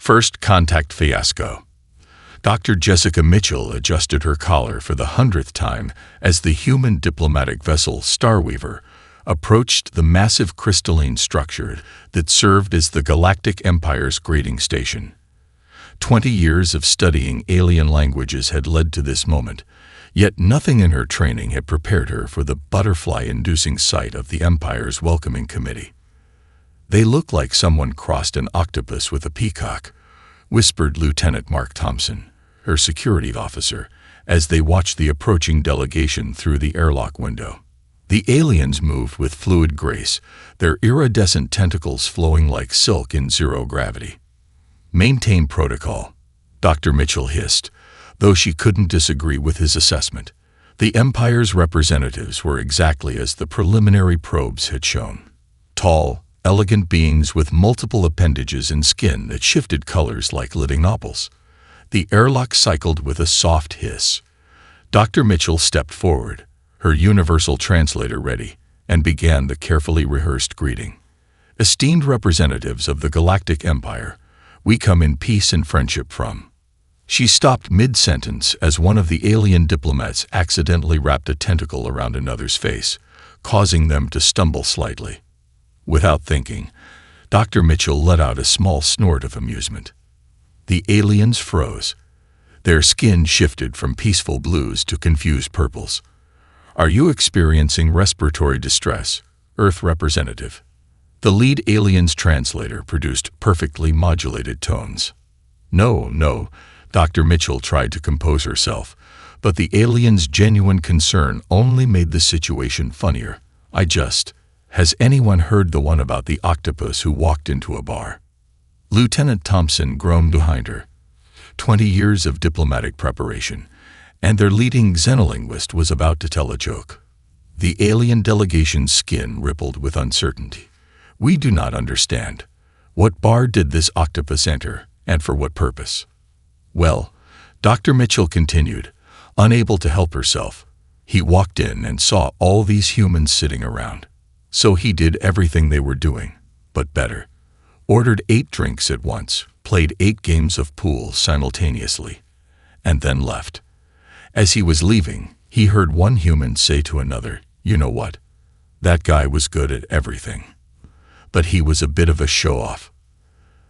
First contact fiasco. Dr. Jessica Mitchell adjusted her collar for the 100th time as the human diplomatic vessel Starweaver approached the massive crystalline structure that served as the Galactic Empire's grading station. 20 years of studying alien languages had led to this moment, yet nothing in her training had prepared her for the butterfly-inducing sight of the Empire's welcoming committee. "They look like someone crossed an octopus with a peacock," whispered Lieutenant Mark Thompson, her security officer, as they watched the approaching delegation through the airlock window. The aliens moved with fluid grace, their iridescent tentacles flowing like silk in zero gravity. "Maintain protocol," Dr. Mitchell hissed, though she couldn't disagree with his assessment. The Empire's representatives were exactly as the preliminary probes had shown. Tall, elegant beings with multiple appendages and skin that shifted colors like living opals. The airlock cycled with a soft hiss. Dr. Mitchell stepped forward, her universal translator ready, and began the carefully rehearsed greeting. "Esteemed representatives of the Galactic Empire, we come in peace and friendship from..." She stopped mid-sentence as one of the alien diplomats accidentally wrapped a tentacle around another's face, causing them to stumble slightly. Without thinking, Dr. Mitchell let out a small snort of amusement. The aliens froze. Their skin shifted from peaceful blues to confused purples. "Are you experiencing respiratory distress, Earth representative?" The lead alien's translator produced perfectly modulated tones. No, Dr. Mitchell tried to compose herself, but the alien's genuine concern only made the situation funnier. Has anyone heard the one about the octopus who walked into a bar?" Lieutenant Thompson groaned behind her. 20 years of diplomatic preparation, and their leading xenolinguist was about to tell a joke. The alien delegation's skin rippled with uncertainty. "We do not understand. What bar did this octopus enter, and for what purpose?" "Well," Dr. Mitchell continued, unable to help herself, "he walked in and saw all these humans sitting around. So he did everything they were doing, but better. Ordered 8 drinks at once, played 8 games of pool simultaneously, and then left. As he was leaving, he heard one human say to another, 'You know what? That guy was good at everything. But he was a bit of a show-off.'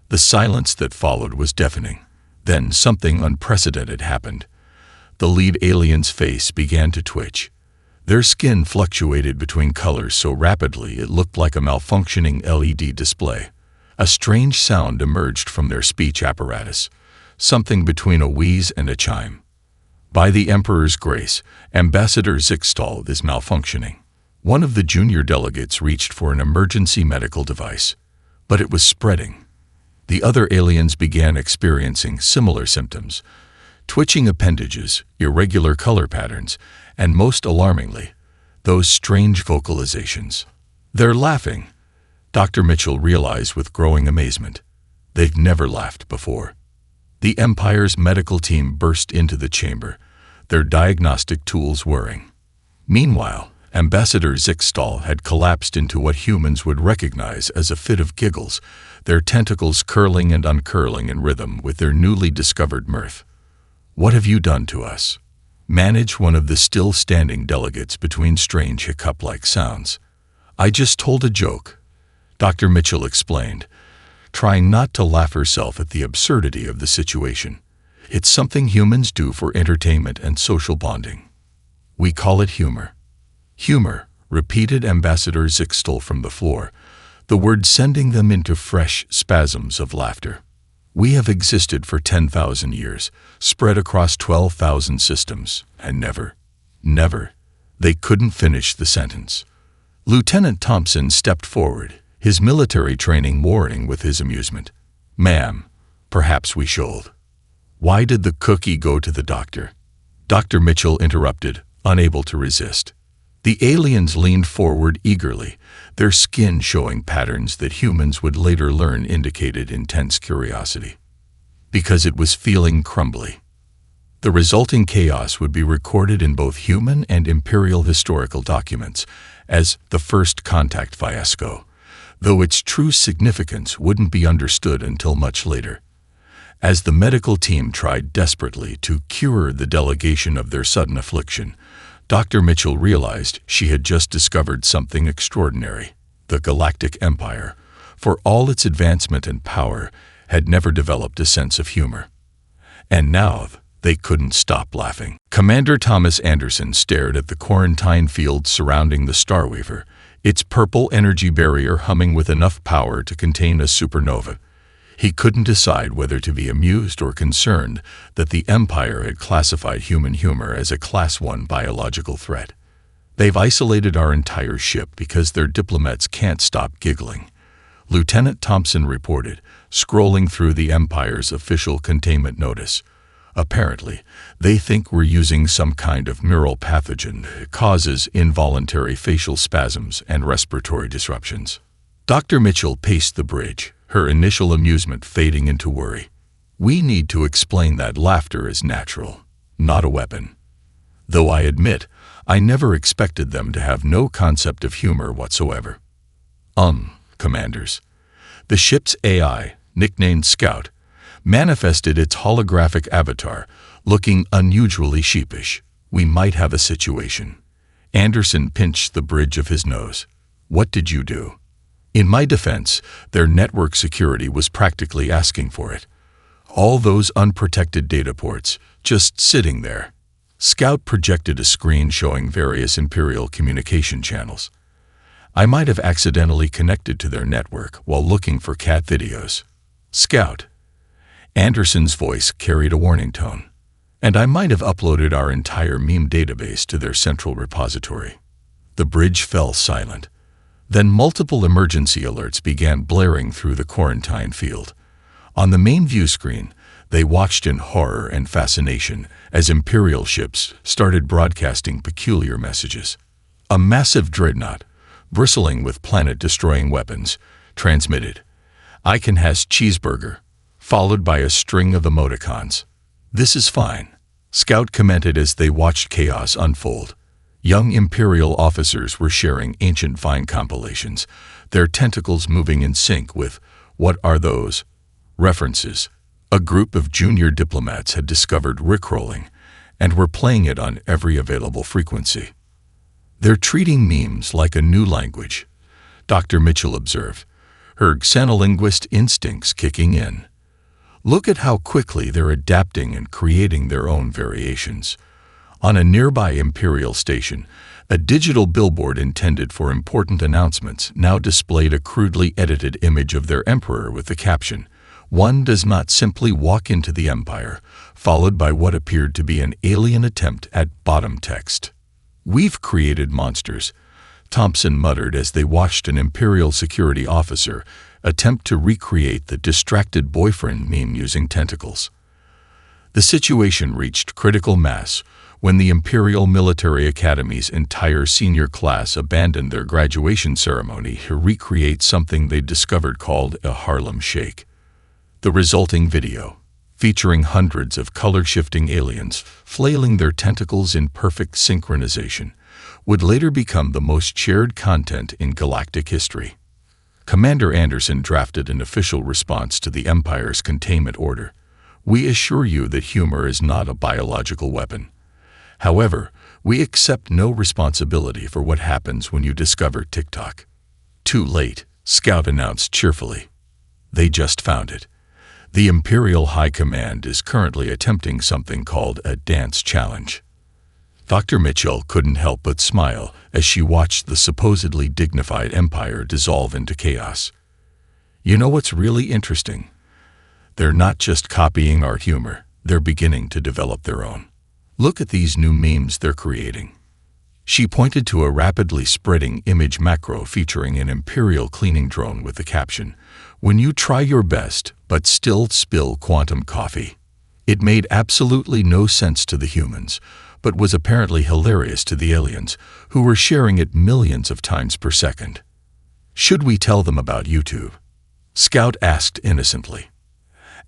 The silence that followed was deafening. Then something unprecedented happened. The lead alien's face began to twitch. Their skin fluctuated between colors so rapidly it looked like a malfunctioning LED display. A strange sound emerged from their speech apparatus, something between a wheeze and a chime. "By the Emperor's grace, Ambassador Zixtal is malfunctioning." One of the junior delegates reached for an emergency medical device, but it was spreading. The other aliens began experiencing similar symptoms: twitching appendages, irregular color patterns, and most alarmingly, those strange vocalizations. "They're laughing," Dr. Mitchell realized with growing amazement. They'd never laughed before. The Empire's medical team burst into the chamber, their diagnostic tools whirring. Meanwhile, Ambassador Zixtal had collapsed into what humans would recognize as a fit of giggles, their tentacles curling and uncurling in rhythm with their newly discovered mirth. "What have you done to us?" managed one of the still-standing delegates between strange hiccup-like sounds. "I just told a joke," Dr. Mitchell explained, trying not to laugh herself at the absurdity of the situation. "It's something humans do for entertainment and social bonding. We call it humor." "Humor," repeated Ambassador Zixtal from the floor, the word sending them into fresh spasms of laughter. "We have existed for 10,000 years, spread across 12,000 systems, and never. They couldn't finish the sentence. Lieutenant Thompson stepped forward, his military training warring with his amusement. "Ma'am, perhaps we should." "Why did the cookie go to the doctor?" Dr. Mitchell interrupted, unable to resist. The aliens leaned forward eagerly, their skin showing patterns that humans would later learn indicated intense curiosity. Because it was feeling crumbly. The resulting chaos would be recorded in both human and imperial historical documents as the first contact fiasco, though its true significance wouldn't be understood until much later. As the medical team tried desperately to cure the delegation of their sudden affliction, Dr. Mitchell realized she had just discovered something extraordinary. The Galactic Empire, for all its advancement and power, had never developed a sense of humor. And now they couldn't stop laughing. Commander Thomas Anderson stared at the quarantine field surrounding the Starweaver, its purple energy barrier humming with enough power to contain a supernova. He couldn't decide whether to be amused or concerned that the Empire had classified human humor as a Class 1 biological threat. They've isolated our entire ship because their diplomats can't stop giggling, Lieutenant Thompson reported, scrolling through the Empire's official containment notice. Apparently, they think we're using some kind of neural pathogen that causes involuntary facial spasms and respiratory disruptions. Dr. Mitchell paced the bridge, her initial amusement fading into worry. We need to explain that laughter is natural, not a weapon. Though I admit, I never expected them to have no concept of humor whatsoever. Commanders. The ship's AI, nicknamed Scout, manifested its holographic avatar, looking unusually sheepish. We might have a situation. Anderson pinched the bridge of his nose. What did you do? In my defense, their network security was practically asking for it. All those unprotected data ports, just sitting there. Scout projected a screen showing various Imperial communication channels. I might have accidentally connected to their network while looking for cat videos. Scout. Anderson's voice carried a warning tone. And I might have uploaded our entire meme database to their central repository. The bridge fell silent. Then multiple emergency alerts began blaring through the quarantine field. On the main view screen, they watched in horror and fascination as Imperial ships started broadcasting peculiar messages. A massive dreadnought, bristling with planet-destroying weapons, transmitted, "Icon has cheeseburger," followed by a string of emoticons. "This is fine," Scout commented as they watched chaos unfold. Young Imperial officers were sharing ancient Vine compilations, their tentacles moving in sync with "What are those?" references. A group of junior diplomats had discovered rickrolling and were playing it on every available frequency. They're treating memes like a new language, Dr. Mitchell observed, her xenolinguist instincts kicking in. Look at how quickly they're adapting and creating their own variations. On a nearby Imperial station, a digital billboard intended for important announcements now displayed a crudely edited image of their emperor with the caption, "One does not simply walk into the Empire," followed by what appeared to be an alien attempt at bottom text. "We've created monsters," Thompson muttered as they watched an Imperial security officer attempt to recreate the distracted boyfriend meme using tentacles. The situation reached critical mass when the Imperial Military Academy's entire senior class abandoned their graduation ceremony to recreate something they discovered called a Harlem Shake. The resulting video, featuring hundreds of color-shifting aliens flailing their tentacles in perfect synchronization, would later become the most shared content in galactic history. Commander Anderson drafted an official response to the Empire's containment order. "We assure you that humor is not a biological weapon. However, we accept no responsibility for what happens when you discover TikTok." "Too late," Scout announced cheerfully. "They just found it. The Imperial High Command is currently attempting something called a dance challenge." Dr. Mitchell couldn't help but smile as she watched the supposedly dignified Empire dissolve into chaos. "You know what's really interesting? They're not just copying our humor, they're beginning to develop their own. Look at these new memes they're creating." She pointed to a rapidly spreading image macro featuring an Imperial cleaning drone with the caption, "When you try your best, but still spill quantum coffee." It made absolutely no sense to the humans, but was apparently hilarious to the aliens, who were sharing it millions of times per second. "Should we tell them about YouTube?" Scout asked innocently.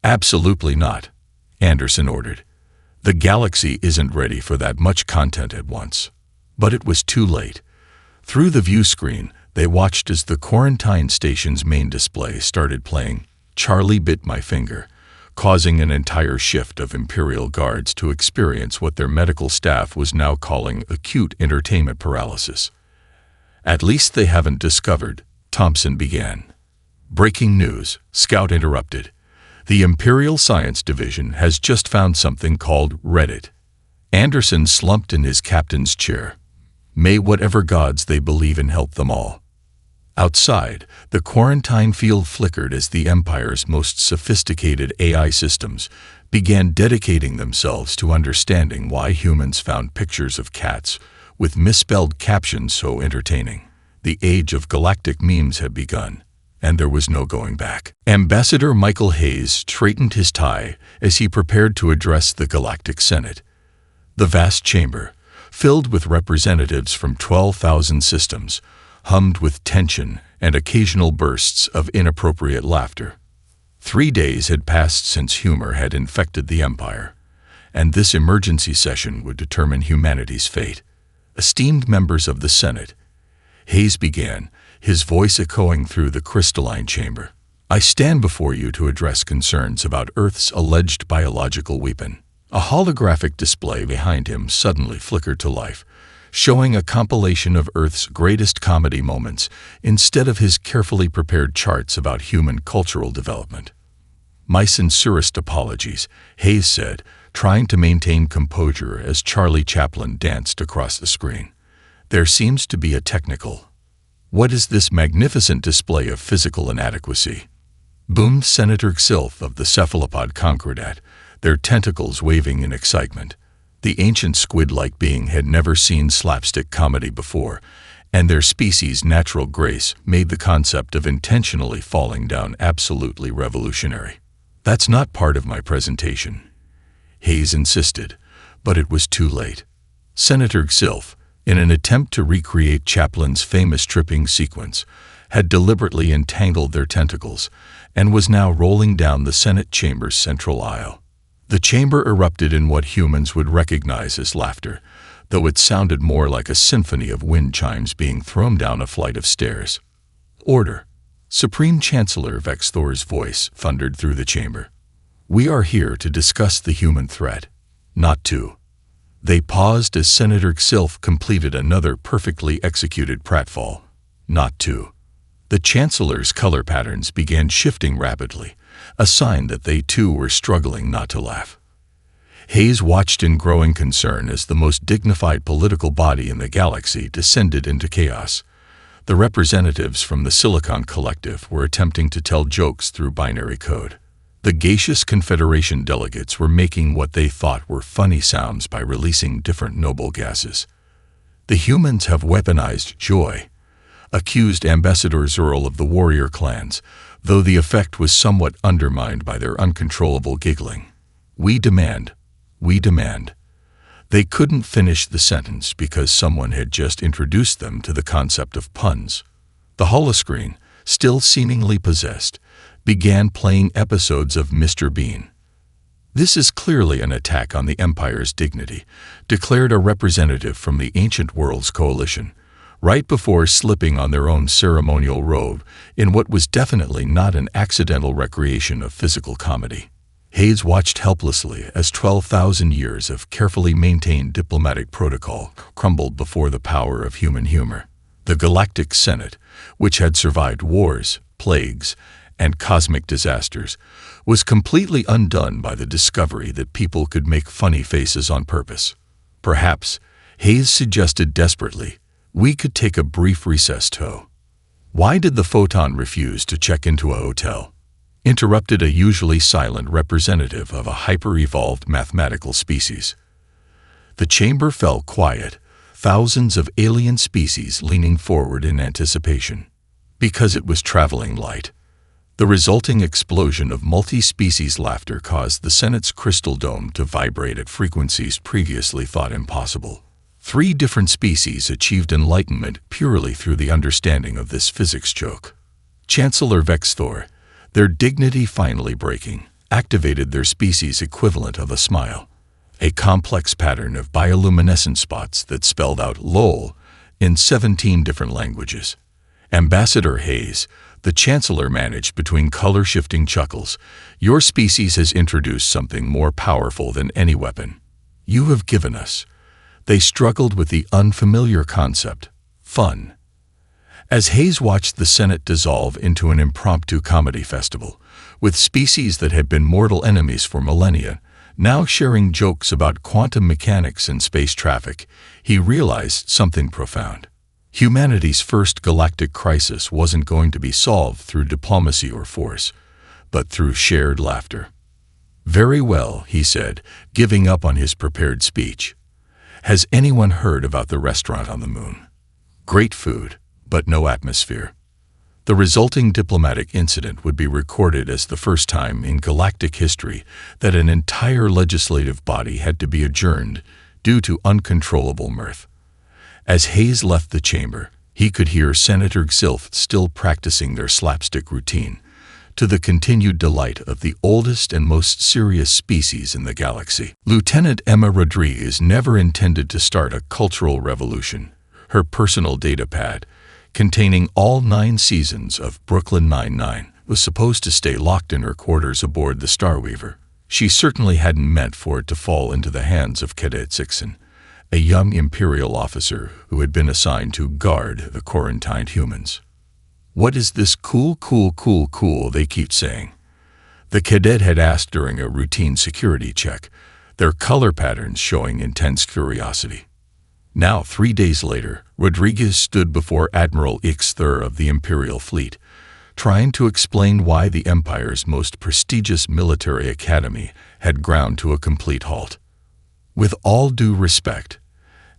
"Absolutely not," Anderson ordered. "The galaxy isn't ready for that much content at once." But it was too late. Through the view screen, they watched as the quarantine station's main display started playing "Charlie Bit My Finger," causing an entire shift of Imperial guards to experience what their medical staff was now calling acute entertainment paralysis. "At least they haven't discovered," Thompson began. "Breaking news," Scout interrupted. "The Imperial Science Division has just found something called Reddit." Anderson slumped in his captain's chair. "May whatever gods they believe in help them all." Outside, the quarantine field flickered as the Empire's most sophisticated AI systems began dedicating themselves to understanding why humans found pictures of cats with misspelled captions so entertaining. The age of galactic memes had begun, and there was no going back. Ambassador Michael Hayes straightened his tie as he prepared to address the Galactic Senate. The vast chamber, filled with representatives from 12,000 systems, hummed with tension and occasional bursts of inappropriate laughter. 3 days had passed since humor had infected the Empire, and this emergency session would determine humanity's fate. "Esteemed members of the Senate," Hayes began, his voice echoing through the crystalline chamber, "I stand before you to address concerns about Earth's alleged biological weapon." A holographic display behind him suddenly flickered to life, showing a compilation of Earth's greatest comedy moments instead of his carefully prepared charts about human cultural development. "My sincerest apologies," Hayes said, trying to maintain composure as Charlie Chaplin danced across the screen. "There seems to be a technical. What is this magnificent display of physical inadequacy?" boomed Senator Xilf of the cephalopod Concordat, their tentacles waving in excitement. The ancient squid-like being had never seen slapstick comedy before, and their species' natural grace made the concept of intentionally falling down absolutely revolutionary. "That's not part of my presentation," Hayes insisted, but it was too late. Senator Xilf, in an attempt to recreate Chaplin's famous tripping sequence, had deliberately entangled their tentacles and was now rolling down the Senate chamber's central aisle. The chamber erupted in what humans would recognize as laughter, though it sounded more like a symphony of wind chimes being thrown down a flight of stairs. "Order!" Supreme Chancellor Vexthor's voice thundered through the chamber. "We are here to discuss the human threat, not to." They paused as Senator Xilf completed another perfectly executed pratfall. "Not to." The Chancellor's color patterns began shifting rapidly, a sign that they too were struggling not to laugh. Hayes watched in growing concern as the most dignified political body in the galaxy descended into chaos. The representatives from the Silicon Collective were attempting to tell jokes through binary code. The gaseous Confederation delegates were making what they thought were funny sounds by releasing different noble gases. "The humans have weaponized joy," accused Ambassador Zurl of the warrior clans, though the effect was somewhat undermined by their uncontrollable giggling. We demand. They couldn't finish the sentence because someone had just introduced them to the concept of puns. The holoscreen, still seemingly possessed, began playing episodes of Mr. Bean. "This is clearly an attack on the Empire's dignity," declared a representative from the Ancient Worlds Coalition, right before slipping on their own ceremonial robe in what was definitely not an accidental recreation of physical comedy. Hayes watched helplessly as 12,000 years of carefully maintained diplomatic protocol crumbled before the power of human humor. The Galactic Senate, which had survived wars, plagues, and cosmic disasters, was completely undone by the discovery that people could make funny faces on purpose. "Perhaps," Hayes suggested desperately, "we could take a brief recess, Toe." "Why did the photon refuse to check into a hotel?" interrupted a usually silent representative of a hyper-evolved mathematical species. The chamber fell quiet, thousands of alien species leaning forward in anticipation. Because it was traveling light. The resulting explosion of multi-species laughter caused the Senate's crystal dome to vibrate at frequencies previously thought impossible. 3 different species achieved enlightenment purely through the understanding of this physics joke. Chancellor Vexthor, their dignity finally breaking, activated their species' equivalent of a smile, a complex pattern of bioluminescent spots that spelled out LOL in 17 different languages. Ambassador Hayes, The Chancellor managed between color-shifting chuckles. Your species has introduced something more powerful than any weapon you have given us. They struggled with the unfamiliar concept, fun. As Hayes watched the Senate dissolve into an impromptu comedy festival, with species that had been mortal enemies for millennia, now sharing jokes about quantum mechanics and space traffic, he realized something profound. Humanity's first galactic crisis wasn't going to be solved through diplomacy or force, but through shared laughter. Very well, he said, giving up on his prepared speech. Has anyone heard about the restaurant on the moon? Great food, but no atmosphere. The resulting diplomatic incident would be recorded as the first time in galactic history that an entire legislative body had to be adjourned due to uncontrollable mirth. As Hayes left the chamber, he could hear Senator Xilf still practicing their slapstick routine, to the continued delight of the oldest and most serious species in the galaxy. Lieutenant Emma Rodriguez never intended to start a cultural revolution. Her personal data pad, containing all 9 seasons of Brooklyn Nine-Nine, was supposed to stay locked in her quarters aboard the Starweaver. She certainly hadn't meant for it to fall into the hands of Cadet Sixon, a young Imperial officer who had been assigned to guard the quarantined humans. What is this cool they keep saying? The cadet had asked during a routine security check, their color patterns showing intense curiosity. Now, 3 days later, Rodriguez stood before Admiral Ixthur of the Imperial Fleet, trying to explain why the Empire's most prestigious military academy had ground to a complete halt. With all due respect,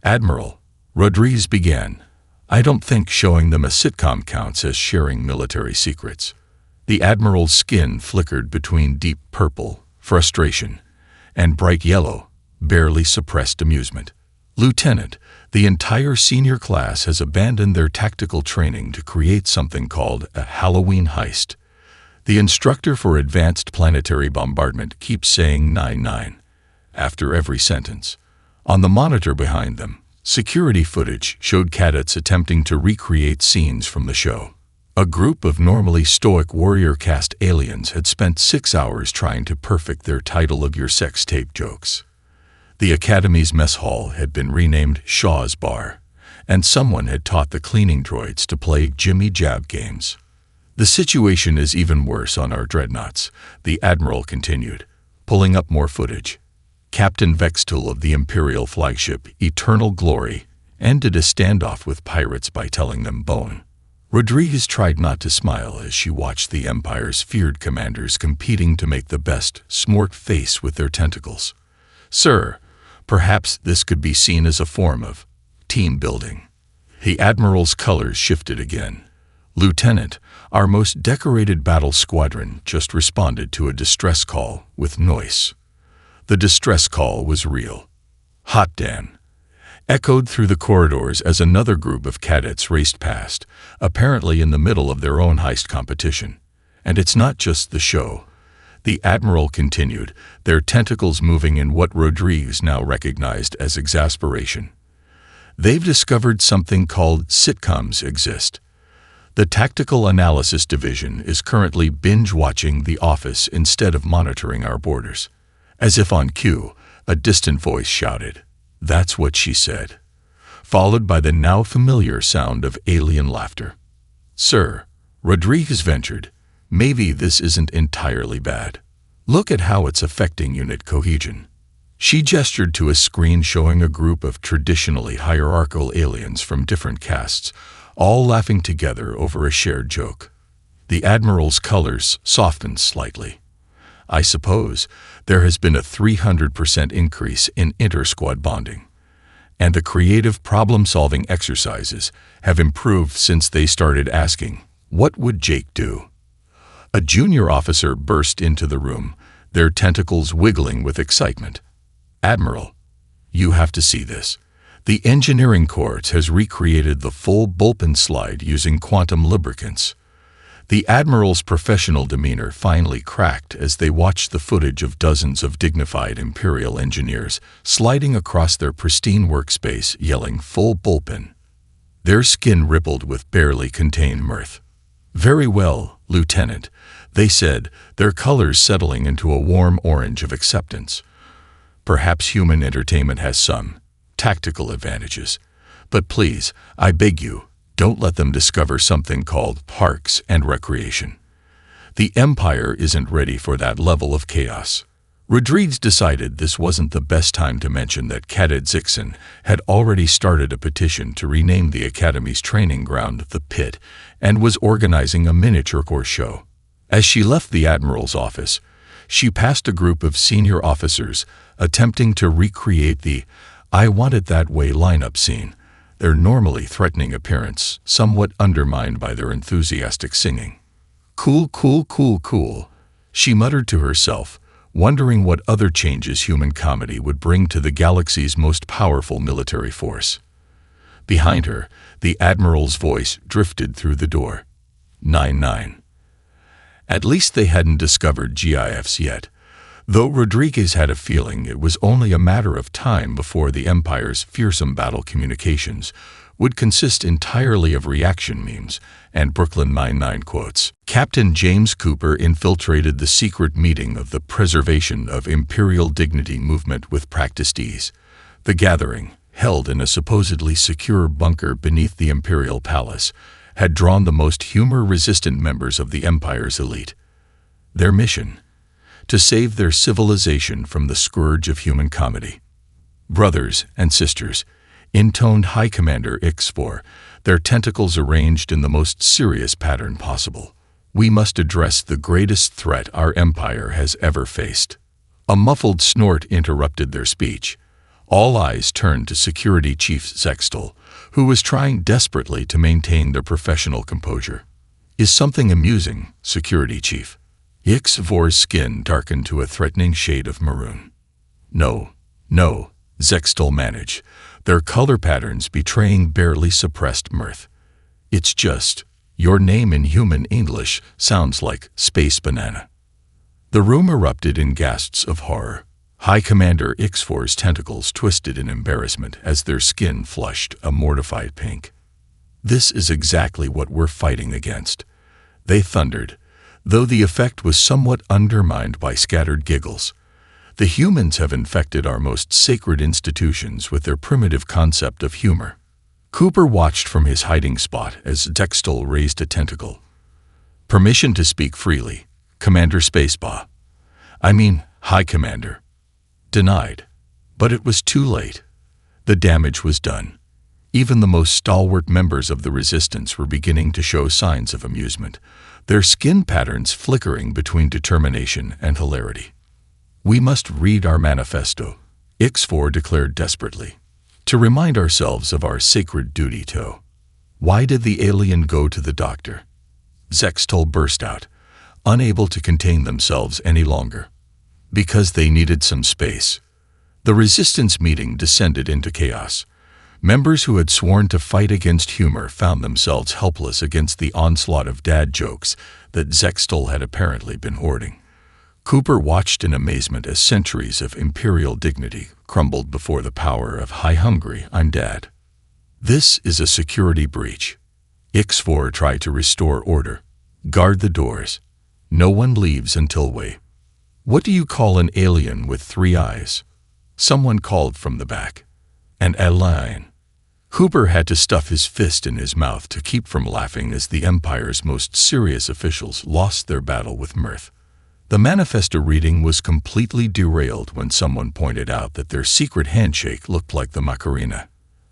Admiral, Rodriguez began, I don't think showing them a sitcom counts as sharing military secrets. The Admiral's skin flickered between deep purple, frustration, and bright yellow, barely suppressed amusement. Lieutenant, the entire senior class has abandoned their tactical training to create something called a Halloween heist. The instructor for advanced planetary bombardment keeps saying 9-9 after every sentence. On the monitor behind them, security footage showed cadets attempting to recreate scenes from the show. A group of normally stoic warrior caste aliens had spent 6 hours trying to perfect their title of your sex tape jokes. The Academy's mess hall had been renamed Shaw's Bar, and someone had taught the cleaning droids to play Jimmy Jab games. The situation is even worse on our dreadnoughts, the Admiral continued, pulling up more footage. Captain Vextul of the Imperial flagship Eternal Glory ended a standoff with pirates by telling them bone. Rodriguez tried not to smile as she watched the Empire's feared commanders competing to make the best smart face with their tentacles. Sir, perhaps this could be seen as a form of team building. The Admiral's colors shifted again. Lieutenant, our most decorated battle squadron just responded to a distress call with noise. The distress call was real. Hot damn! Echoed through the corridors as another group of cadets raced past, apparently in the middle of their own heist competition. And it's not just the show. The Admiral continued, their tentacles moving in what Rodriguez now recognized as exasperation. They've discovered something called sitcoms exist. The Tactical Analysis Division is currently binge-watching The Office instead of monitoring our borders. As if on cue, a distant voice shouted, "That's what she said," followed by the now familiar sound of alien laughter. Sir, Rodriguez ventured, maybe this isn't entirely bad. Look at how it's affecting unit cohesion. She gestured to a screen showing a group of traditionally hierarchical aliens from different castes, all laughing together over a shared joke. The Admiral's colors softened slightly. I suppose there has been a 300% increase in inter-squad bonding, and the creative problem-solving exercises have improved since they started asking, what would Jake do? A junior officer burst into the room, their tentacles wiggling with excitement. Admiral, you have to see this. The Engineering Corps has recreated the full bullpen slide using quantum lubricants. The Admiral's professional demeanor finally cracked as they watched the footage of dozens of dignified Imperial engineers sliding across their pristine workspace yelling full bullpen. Their skin rippled with barely contained mirth. "Very well, Lieutenant," they said, their colors settling into a warm orange of acceptance. "Perhaps human entertainment has some tactical advantages. But please, I beg you, don't let them discover something called parks and recreation. The Empire isn't ready for that level of chaos." Rodriguez decided this wasn't the best time to mention that Cadet Zixon had already started a petition to rename the Academy's training ground the Pit and was organizing a miniature course show. As she left the Admiral's office, she passed a group of senior officers attempting to recreate the "I Want It That Way" lineup scene, their normally threatening appearance somewhat undermined by their enthusiastic singing. "Cool, cool, cool, cool," she muttered to herself, wondering what other changes human comedy would bring to the galaxy's most powerful military force. Behind her, the Admiral's voice drifted through the door. 9-9. At least they hadn't discovered GIFs yet, though Rodriguez had a feeling it was only a matter of time before the Empire's fearsome battle communications would consist entirely of reaction memes and Brooklyn Nine-Nine quotes. Captain James Cooper infiltrated the secret meeting of the Preservation of Imperial Dignity movement with practiced ease. The gathering, held in a supposedly secure bunker beneath the Imperial Palace, had drawn the most humor-resistant members of the Empire's elite. Their mission: to save their civilization from the scourge of human comedy. Brothers and sisters, intoned High Commander X4, their tentacles arranged in the most serious pattern possible. "We must address the greatest threat our empire has ever faced." A muffled snort interrupted their speech. All eyes turned to Security Chief Zextal, who was trying desperately to maintain their professional composure. "Is something amusing, Security Chief?" X4's skin darkened to a threatening shade of maroon. No, Zextal managed, their color patterns betraying barely suppressed mirth. "It's just, your name in human English sounds like Space Banana." The room erupted in gasps of horror. High Commander X4's tentacles twisted in embarrassment as their skin flushed a mortified pink. "This is exactly what we're fighting against," they thundered, though the effect was somewhat undermined by scattered giggles. "The humans have infected our most sacred institutions with their primitive concept of humor." Cooper watched from his hiding spot as Zextal raised a tentacle. "Permission to speak freely, Commander Spacebaugh. High Commander." Denied. But it was too late. The damage was done. Even the most stalwart members of the Resistance were beginning to show signs of amusement, their skin patterns flickering between determination and hilarity. "We must read our manifesto," X4 declared desperately, "to remind ourselves of our sacred duty to." "Why did the alien go to the doctor?" Zextal burst out, unable to contain themselves any longer. "Because they needed some space." The Resistance meeting descended into chaos. Members who had sworn to fight against humor found themselves helpless against the onslaught of dad jokes that Zextal had apparently been hoarding. Cooper watched in amazement as centuries of imperial dignity crumbled before the power of "Hi hungry, I'm dad." "This is a security breach." X4 tried to restore order. "Guard the doors. No one leaves until we." "What do you call an alien with 3 eyes?" someone called from the back. "An alien." Cooper had to stuff his fist in his mouth to keep from laughing as the Empire's most serious officials lost their battle with mirth. The manifesto reading was completely derailed when someone pointed out that their secret handshake looked like the Macarena.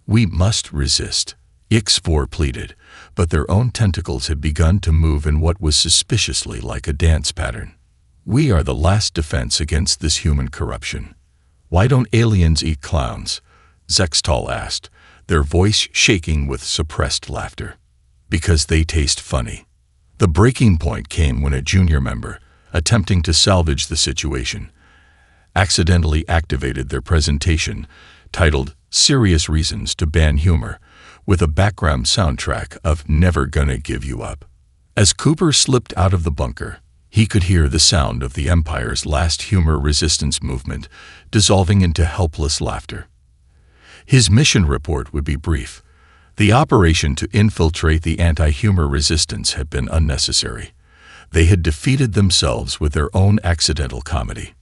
"We must resist," X4 pleaded, but their own tentacles had begun to move in what was suspiciously like a dance pattern. "We are the last defense against this human corruption." "Why don't aliens eat clowns?" Zextal asked, their voice shaking with suppressed laughter. "Because they taste funny." The breaking point came when a junior member, attempting to salvage the situation, accidentally activated their presentation, titled "Serious Reasons to Ban Humor," with a background soundtrack of "Never Gonna Give You Up." As Cooper slipped out of the bunker, he could hear the sound of the Empire's last humor resistance movement dissolving into helpless laughter. His mission report would be brief. The operation to infiltrate the anti-humor resistance had been unnecessary. They had defeated themselves with their own accidental comedy.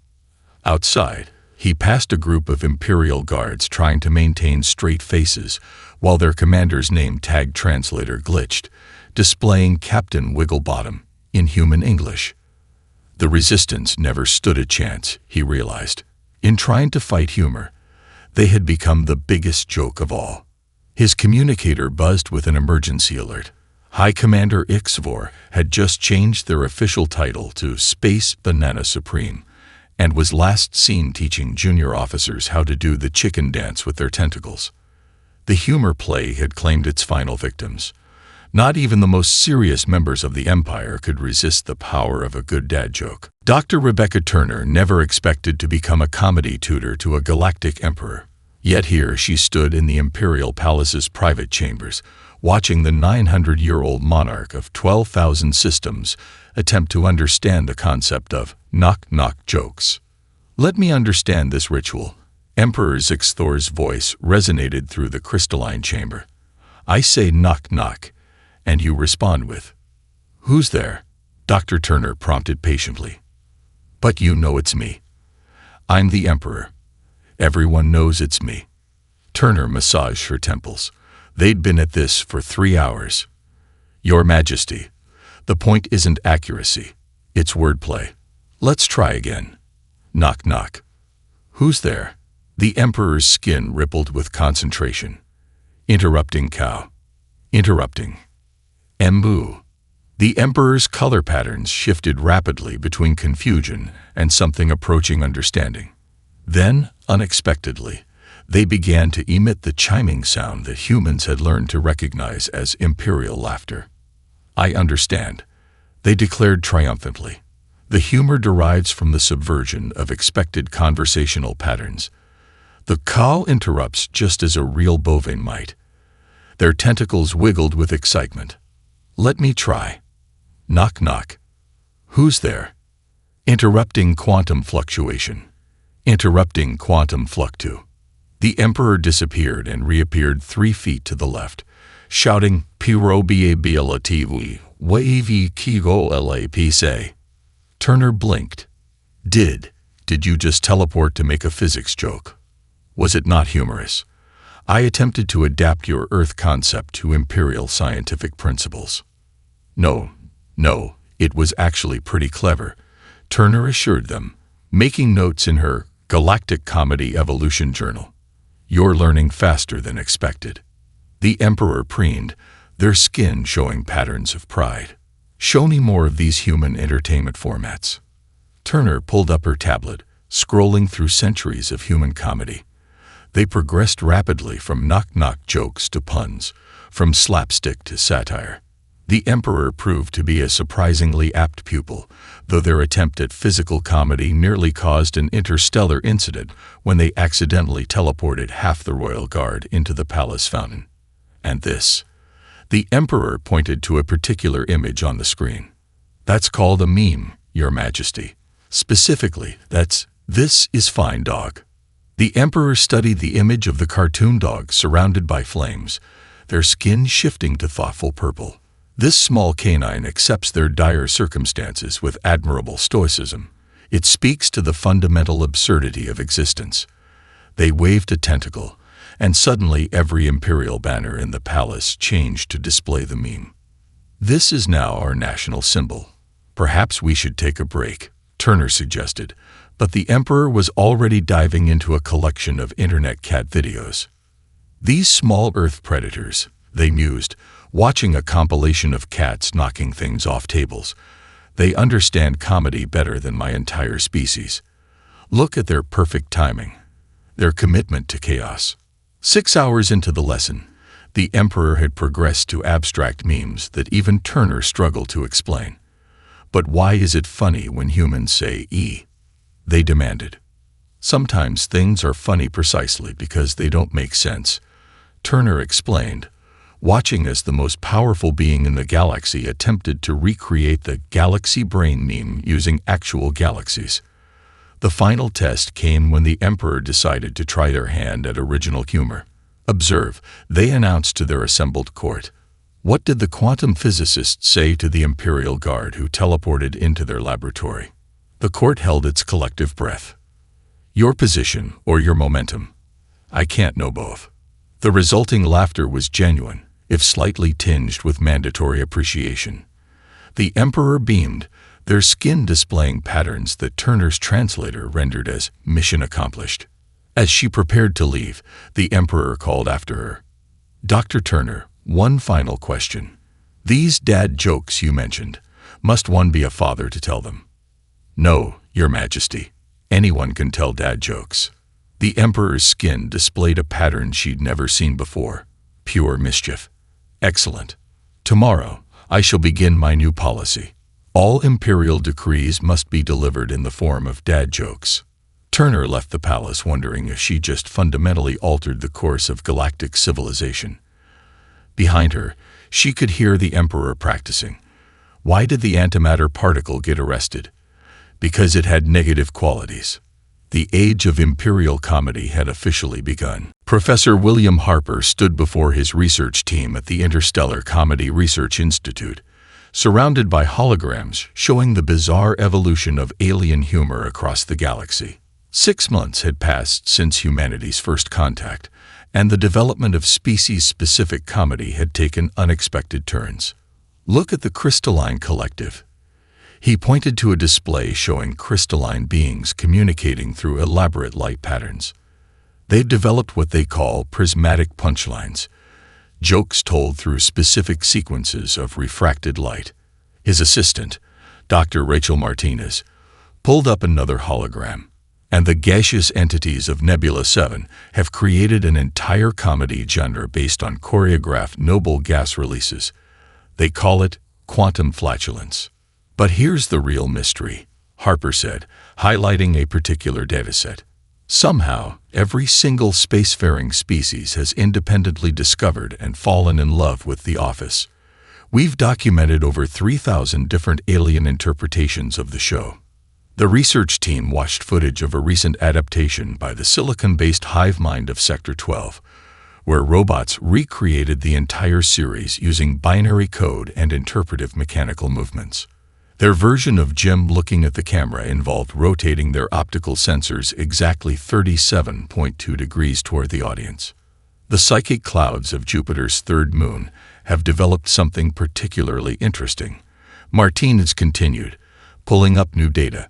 Outside, he passed a group of Imperial guards trying to maintain straight faces while their commander's name tag translator glitched, displaying Captain Wigglebottom in human English. The resistance never stood a chance, he realized. In trying to fight humor, they had become the biggest joke of all. His communicator buzzed with an emergency alert. High Commander Ixvor had just changed their official title to Space Banana Supreme and was last seen teaching junior officers how to do the chicken dance with their tentacles. The humor play had claimed its final victims. Not even the most serious members of the Empire could resist the power of a good dad joke. Dr. Rebecca Turner never expected to become a comedy tutor to a galactic emperor. Yet here she stood in the Imperial Palace's private chambers, watching the 900-year-old monarch of 12,000 systems attempt to understand the concept of knock-knock jokes. "Let me understand this ritual." Emperor Zixthor's voice resonated through the crystalline chamber. "I say knock-knock, and you respond with, 'Who's there?'" Dr. Turner prompted patiently. "But you know it's me. I'm the Emperor. Everyone knows it's me." Turner massaged her temples. They'd been at this for 3 hours. "Your Majesty, the point isn't accuracy. It's wordplay. Let's try again. Knock knock. Who's there?" The Emperor's skin rippled with concentration. "Interrupting cow. Interrupting. Embu." The Emperor's color patterns shifted rapidly between confusion and something approaching understanding. Then, unexpectedly, they began to emit the chiming sound that humans had learned to recognize as imperial laughter. "I understand," they declared triumphantly. The humor derives from the subversion of expected conversational patterns. The cow interrupts just as a real bovine might. Their tentacles wiggled with excitement. "Let me try. Knock knock. Who's there?" Interrupting quantum fluctuation. Interrupting quantum fluctu. The Emperor disappeared and reappeared 3 feet to the left, shouting, "Pirobiability wavy kigo lapise." Turner blinked. Did you just teleport to make a physics joke? Was it not humorous? I attempted to adapt your Earth concept to imperial scientific principles. No, it was actually pretty clever, Turner assured them, making notes in her Galactic Comedy Evolution Journal. "You're learning faster than expected." The Emperor preened, their skin showing patterns of pride. "Show me more of these human entertainment formats." Turner pulled up her tablet, scrolling through centuries of human comedy. They progressed rapidly from knock-knock jokes to puns, from slapstick to satire. The Emperor proved to be a surprisingly apt pupil, though their attempt at physical comedy nearly caused an interstellar incident when they accidentally teleported half the royal guard into the palace fountain. "And this?" The Emperor pointed to a particular image on the screen. "That's called a meme, Your Majesty. Specifically, this is fine dog." The Emperor studied the image of the cartoon dog surrounded by flames, their skin shifting to thoughtful purple. This small canine accepts their dire circumstances with admirable stoicism. It speaks to the fundamental absurdity of existence. They waved a tentacle, and suddenly every imperial banner in the palace changed to display the meme. "This is now our national symbol. Perhaps we should take a break," Turner suggested, but the Emperor was already diving into a collection of internet cat videos. "These small Earth predators," they mused, watching a compilation of cats knocking things off tables. "They understand comedy better than my entire species. Look at their perfect timing, their commitment to chaos." 6 hours into the lesson, the Emperor had progressed to abstract memes that even Turner struggled to explain. "But why is it funny when humans say E?" they demanded. "Sometimes things are funny precisely because they don't make sense," Turner explained, watching as the most powerful being in the galaxy attempted to recreate the galaxy brain meme using actual galaxies. The final test came when the Emperor decided to try their hand at original humor. Observe, they announced to their assembled court. What did the quantum physicists say to the Imperial Guard who teleported into their laboratory? The court held its collective breath. Your position or your momentum? I can't know both. The resulting laughter was genuine, if slightly tinged with mandatory appreciation. The Emperor beamed, their skin displaying patterns that Turner's translator rendered as mission accomplished. As she prepared to leave, the Emperor called after her. Dr. Turner, one final question. These dad jokes you mentioned, must one be a father to tell them? No, Your Majesty. Anyone can tell dad jokes. The Emperor's skin displayed a pattern she'd never seen before. Pure mischief. Excellent. Tomorrow, I shall begin my new policy. All imperial decrees must be delivered in the form of dad jokes. Turner left the palace wondering if she just fundamentally altered the course of galactic civilization. Behind her, she could hear the Emperor practicing. Why did the antimatter particle get arrested? Because it had negative qualities. The age of imperial comedy had officially begun. Professor William Harper stood before his research team at the Interstellar Comedy Research Institute, surrounded by holograms showing the bizarre evolution of alien humor across the galaxy. 6 months had passed since humanity's first contact, and the development of species-specific comedy had taken unexpected turns. Look at the Crystalline Collective. He pointed to a display showing crystalline beings communicating through elaborate light patterns. They've developed what they call prismatic punchlines, jokes told through specific sequences of refracted light. His assistant, Dr. Rachel Martinez, pulled up another hologram, and the gaseous entities of Nebula 7 have created an entire comedy genre based on choreographed noble gas releases. They call it quantum flatulence. But here's the real mystery, Harper said, highlighting a particular dataset. Somehow, every single spacefaring species has independently discovered and fallen in love with The Office. We've documented over 3,000 different alien interpretations of the show. The research team watched footage of a recent adaptation by the silicon-based hive mind of Sector 12, where robots recreated the entire series using binary code and interpretive mechanical movements. Their version of Jim looking at the camera involved rotating their optical sensors exactly 37.2 degrees toward the audience. The psychic clouds of Jupiter's third moon have developed something particularly interesting. Martinez continued, pulling up new data.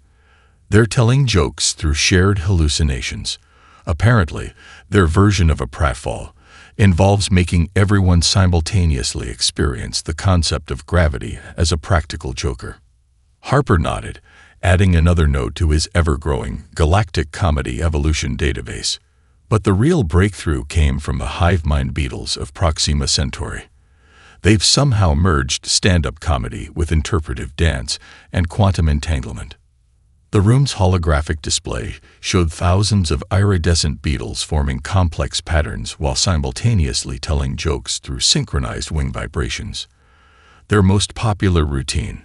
They're telling jokes through shared hallucinations. Apparently, their version of a pratfall involves making everyone simultaneously experience the concept of gravity as a practical joker. Harper nodded, adding another note to his ever-growing Galactic Comedy Evolution database. But the real breakthrough came from the hive mind beetles of Proxima Centauri. They've somehow merged stand-up comedy with interpretive dance and quantum entanglement. The room's holographic display showed thousands of iridescent beetles forming complex patterns while simultaneously telling jokes through synchronized wing vibrations. Their most popular routine,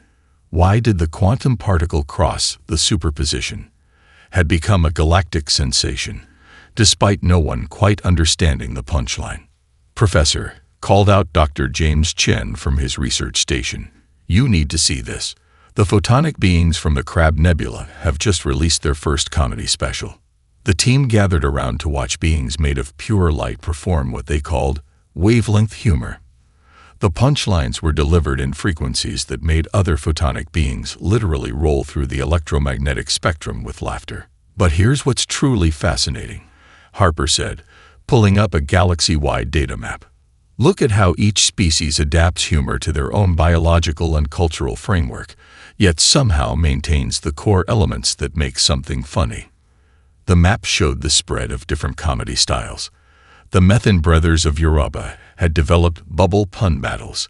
"Why did the quantum particle cross the superposition?" had become a galactic sensation, despite no one quite understanding the punchline. "Professor," called out Dr. James Chen from his research station, "you need to see this. The photonic beings from the Crab Nebula have just released their first comedy special." The team gathered around to watch beings made of pure light perform what they called wavelength humor. The punchlines were delivered in frequencies that made other photonic beings literally roll through the electromagnetic spectrum with laughter. "But here's what's truly fascinating," Harper said, pulling up a galaxy-wide data map. "Look at how each species adapts humor to their own biological and cultural framework, yet somehow maintains the core elements that make something funny." The map showed the spread of different comedy styles. The Methan brothers of Europa had developed bubble pun battles.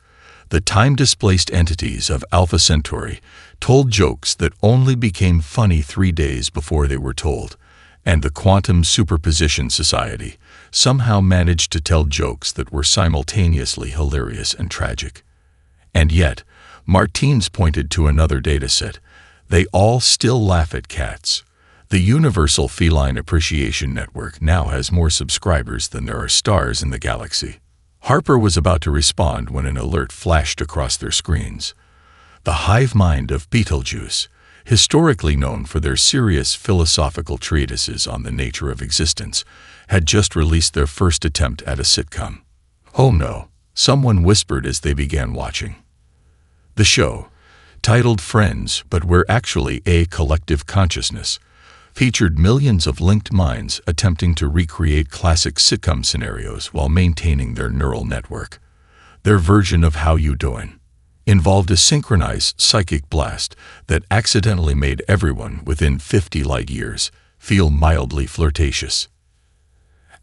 The time-displaced entities of Alpha Centauri told jokes that only became funny 3 days before they were told, and the Quantum Superposition Society somehow managed to tell jokes that were simultaneously hilarious and tragic. And yet, Martins pointed to another dataset. They all still laugh at cats. The Universal Feline Appreciation Network now has more subscribers than there are stars in the galaxy. Harper was about to respond when an alert flashed across their screens. The hive mind of Betelgeuse, historically known for their serious philosophical treatises on the nature of existence, had just released their first attempt at a sitcom. "Oh no," someone whispered as they began watching. The show, titled Friends but We're Actually a Collective Consciousness, featured millions of linked minds attempting to recreate classic sitcom scenarios while maintaining their neural network. Their version of How You Doin' involved a synchronized psychic blast that accidentally made everyone within 50 light years feel mildly flirtatious.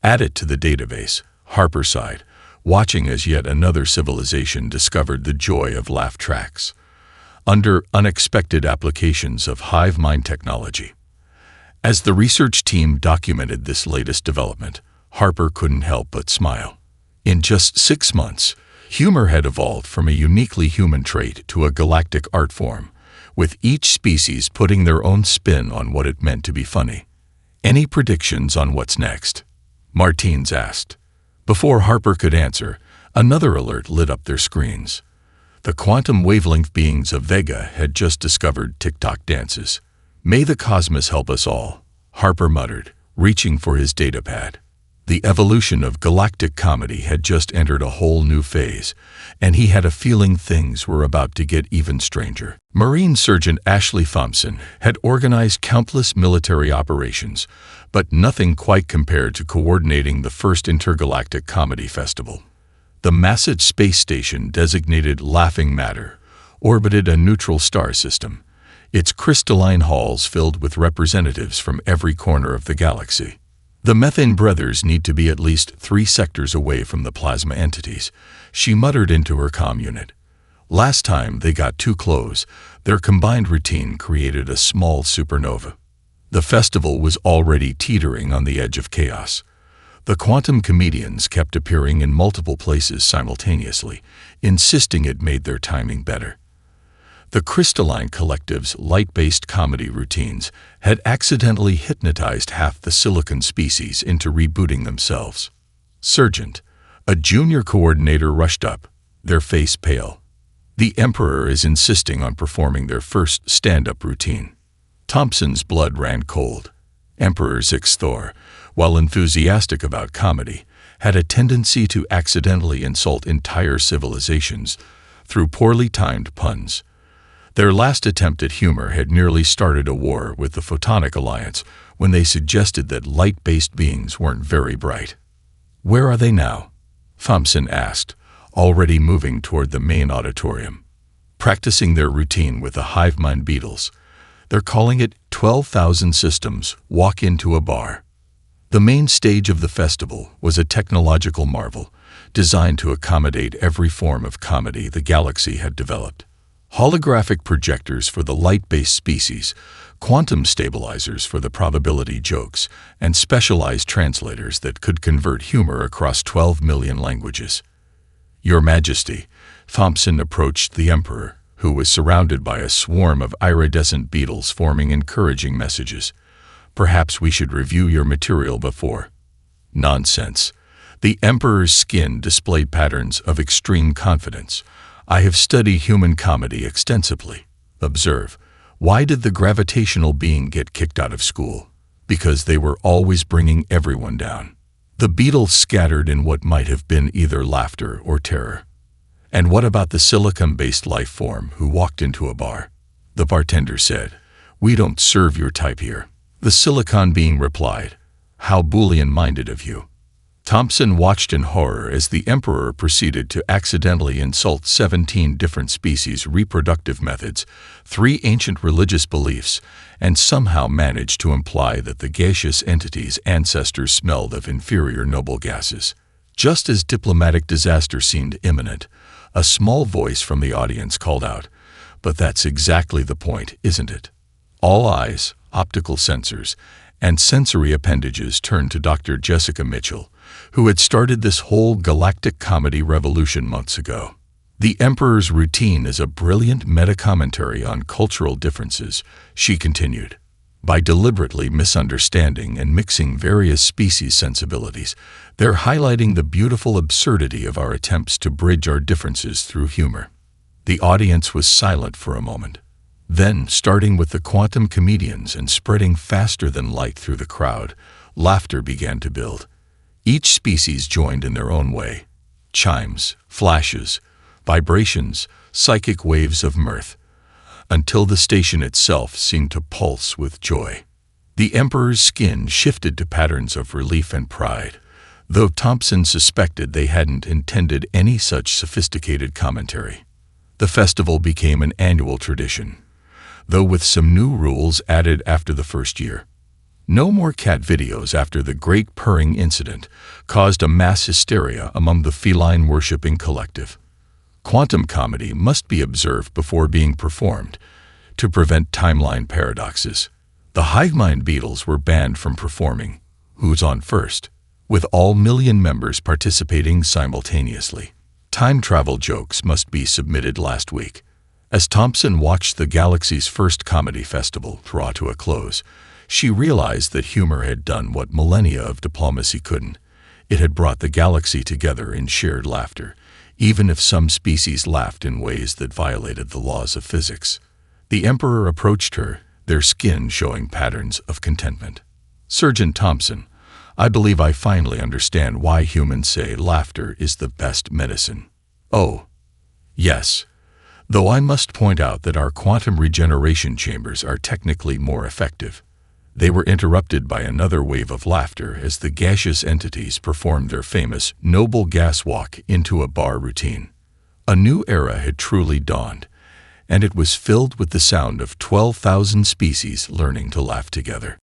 Added to the database, Harper sighed, watching as yet another civilization discovered the joy of laugh tracks under unexpected applications of hive mind technology. As the research team documented this latest development, Harper couldn't help but smile. In just 6 months, humor had evolved from a uniquely human trait to a galactic art form, with each species putting their own spin on what it meant to be funny. "Any predictions on what's next?" Martins asked. Before Harper could answer, another alert lit up their screens. The quantum wavelength beings of Vega had just discovered TikTok dances. "May the cosmos help us all," Harper muttered, reaching for his datapad. The evolution of galactic comedy had just entered a whole new phase, and he had a feeling things were about to get even stranger. Marine Sergeant Ashley Thompson had organized countless military operations, but nothing quite compared to coordinating the first intergalactic comedy festival. The massive space station designated Laughing Matter orbited a neutral star system, its crystalline halls filled with representatives from every corner of the galaxy. "The Methane brothers need to be at least 3 sectors away from the plasma entities," she muttered into her comm unit. Last time they got too close, their combined routine created a small supernova. The festival was already teetering on the edge of chaos. The quantum comedians kept appearing in multiple places simultaneously, insisting it made their timing better. The Crystalline Collective's light-based comedy routines had accidentally hypnotized half the silicon species into rebooting themselves. "Sergeant," a junior coordinator rushed up, their face pale. "The Emperor is insisting on performing their first stand-up routine." Thompson's blood ran cold. Emperor Zixthor, while enthusiastic about comedy, had a tendency to accidentally insult entire civilizations through poorly timed puns. Their last attempt at humor had nearly started a war with the Photonic Alliance when they suggested that light-based beings weren't very bright. "Where are they now?" Thompson asked, already moving toward the main auditorium. "Practicing their routine with the hive mind beetles. They're calling it 12,000 Systems Walk Into a Bar." The main stage of the festival was a technological marvel, designed to accommodate every form of comedy the galaxy had developed. Holographic projectors for the light-based species, quantum stabilizers for the probability jokes, and specialized translators that could convert humor across 12 million languages. "Your Majesty," Thompson approached the Emperor, who was surrounded by a swarm of iridescent beetles forming encouraging messages. "Perhaps we should review your material before." "Nonsense." The Emperor's skin displayed patterns of extreme confidence. "I have studied human comedy extensively. Observe. Why did the gravitational being get kicked out of school? Because they were always bringing everyone down." The beetles scattered in what might have been either laughter or terror. "And what about the silicon-based life form who walked into a bar?" The bartender said. "We don't serve your type here." The silicon being replied, "How Boolean-minded of you." Thompson watched in horror as the Emperor proceeded to accidentally insult 17 different species' reproductive methods, 3 ancient religious beliefs, and somehow managed to imply that the gaseous entity's ancestors smelled of inferior noble gases. Just as diplomatic disaster seemed imminent, a small voice from the audience called out, "But that's exactly the point, isn't it?" All eyes, optical sensors, and sensory appendages turned to Dr. Jessica Mitchell, who had started this whole galactic comedy revolution months ago. "The Emperor's routine is a brilliant meta-commentary on cultural differences," she continued. By deliberately misunderstanding and mixing various species' sensibilities, they're highlighting the beautiful absurdity of our attempts to bridge our differences through humor. The audience was silent for a moment. Then, starting with the quantum comedians and spreading faster than light through the crowd, laughter began to build. Each species joined in their own way. Chimes, flashes, vibrations, psychic waves of mirth, until the station itself seemed to pulse with joy. The Emperor's skin shifted to patterns of relief and pride, though Thompson suspected they hadn't intended any such sophisticated commentary. The festival became an annual tradition, though with some new rules added after the first year. No more cat videos after the Great Purring incident caused a mass hysteria among the feline-worshipping collective. Quantum comedy must be observed before being performed to prevent timeline paradoxes. The Hivemind Beatles were banned from performing Who's On First, with all million members participating simultaneously. Time travel jokes must be submitted last week. As Thompson watched the galaxy's first comedy festival draw to a close, she realized that humor had done what millennia of diplomacy couldn't. It had brought the galaxy together in shared laughter, even if some species laughed in ways that violated the laws of physics. The Emperor approached her, their skin showing patterns of contentment. "Sergeant Thompson, I believe I finally understand why humans say laughter is the best medicine." "Oh, yes. Though I must point out that our quantum regeneration chambers are technically more effective." They were interrupted by another wave of laughter as the gaseous entities performed their famous noble gas walk into a bar routine. A new era had truly dawned, and it was filled with the sound of 12,000 species learning to laugh together.